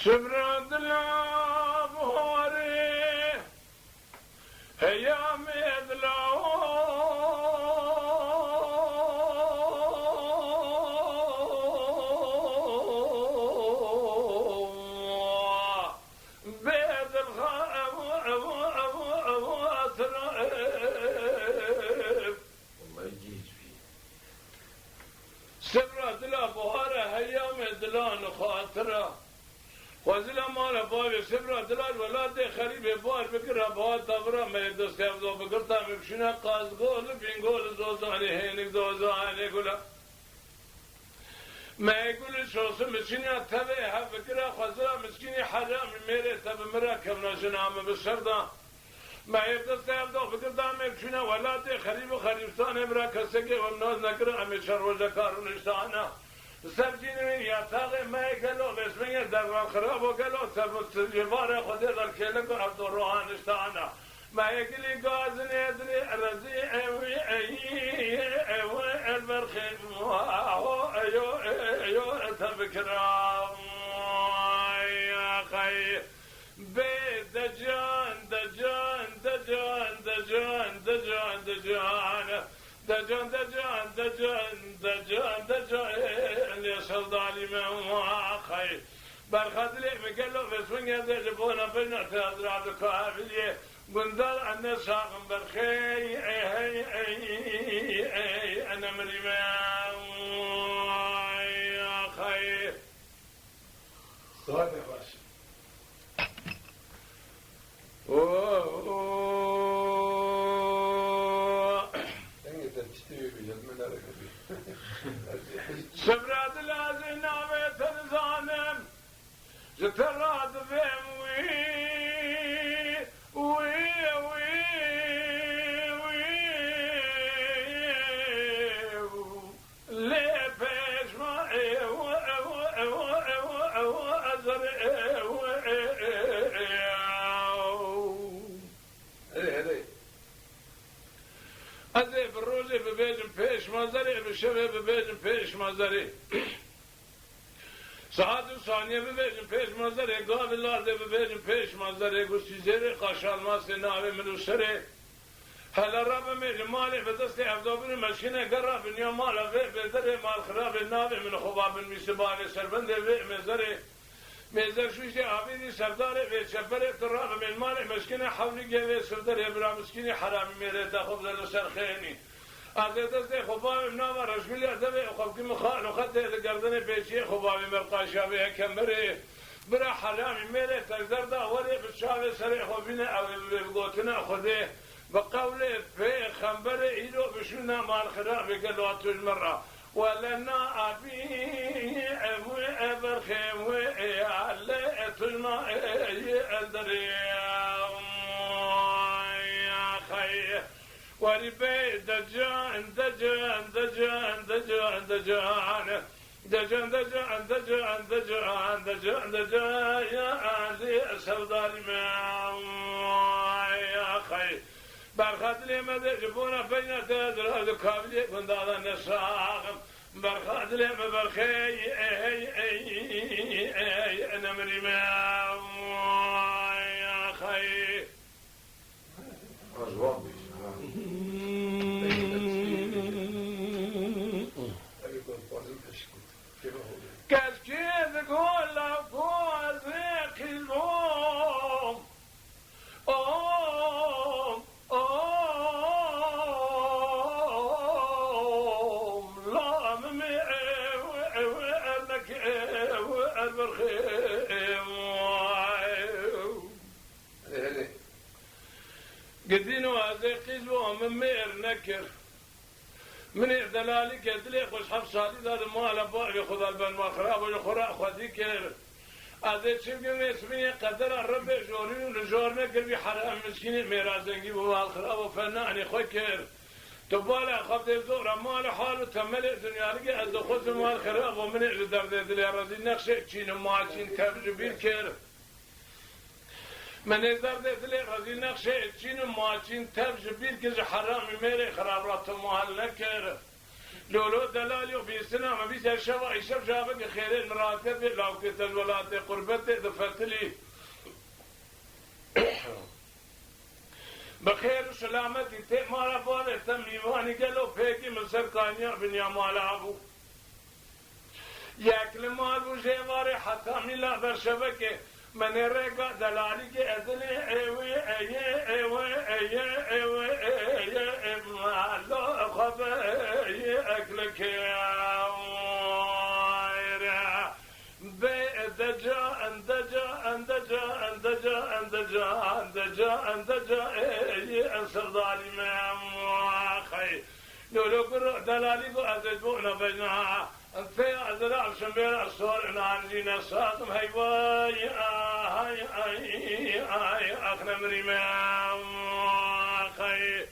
سبرد الأبهاري هيا مدلو بيد الخائف والله يجيز فيه. سبرد الأبهاري هيا مدلو خاطره وزلا مال بابي سبرا دلال ولاد خريب بار بكره بها تبرا ما يدس كابدو بكرتا مبشنا قاز قول بينقول زوزاني هينك زوزاني قولا ما يقول شوص مسكيني تبعها بكره خزلا مسكيني حرام ميري تب مرا كمنا جنام بسردا ما يدس كابدو بكرتا مبشنا ولاد خريب خريبستان مرا كسكي والناس نكره امشر وزكارون اشتانا سبزين من ياتاقي ما يقلو بسمية دربان خراب وقلو سبزيبار خده در كيلك عبد الروحان اشتانا ما يقلي قازن يدري رزي اوي البرخي ايو تبكرام يا خي بيت دجان دجان دجان دجان دجان دجان دجان دجان دجان دجان دجان يا سلطاني ما خير برخد لي مقلو بسوين يدي جبونا بنا تهدر عبد الكافلية قندر عنا ساقم برخي انا مريما يا خير صادق باشا. سبراد لازم نابت الظالم جتراد بهم ليه بيش ما أزر أزي بالروزي ببيجم بيش مازري بالشبه ببيجم بيش مازري ساعت ثانية ببيجم بيش مازري قابل لارده ببيجم بيش مازري قصي زيري قاشال ماسي ناوي منو سري هلا رابا ميجم مالي بدستي عبدوبين مشكينة قرب نيو مالا في بدري مال خراب الناوي من خباب الميسباني سربندي في مزري ميزر شوشي عبيدي سرداري في شفري تراب من مالي مشكينة حولي جيوي سرداري برا مسكيني حرامي ميري تاخب ذلو سرخيني أعطي دستي خبابي مناما رشميلي أدبي وخبكي مخان وخطي لقردني بيشي خبابي مرقاشا بيها كمري برا حرامي ميري تقدر دا ولي بشاوي سري خبيني أو بقوتنا خذيه بقولي في خنبري إيلو بشونا مال خرابي قالوا أتوج مرة ولنا أبي أبرخيم وإعلى أتوجنا أدري يا خي وربي دجان دجان دجان دجان دجان دجان دجان دجان دجان دجان دجان يا علي سوداري يا خي برخد لي ما جبونا بين تدر هذا كابلي كنت هذا نساق برخد لي ما برخي انا مريما يا خي كذا قول لا قول ذيك اليوم لا ممي انك البرخيم قدينو هذا قيلو ممي نكر من دلالي كدلي خوش حفصالي هذا مال باغي خذ البن مخراب ويخرا خذيكر هذا تشبي اسمي قدر الرب جوري ولجورنا قلبي حرام مسكين ميرازنجي والخراب وفناني خوكر تبالا خفض الزور مال حاله تملئ دنيا لقى از خذ مال خراب ومن درد دلي رزي نقشه تشين ما تشين تبجبير كر من درد دلي رزي نقشه تشين ما تشين تبجبير كز حرام ميري خرابات مال نكر لولو دلالي وفي سنة ما بيس الشفا يشف جابك خير المراتب لو كنت الولاد قربت دفت لي بخير وسلامتي تأمارا بوالي تميواني قالوا فيكي من سرقانيا بنيا مالا أبو يأكل مال وجيواري حتى ملا برشبكي من الرقا دلالي كي أدلي ايوي مالو خبي أكلك انصر ظالم خي لولو قر دلالي قو أزدبونا بينها في أزرع شمبير الصور نعزينا ساقم هاي أخنا مريم خي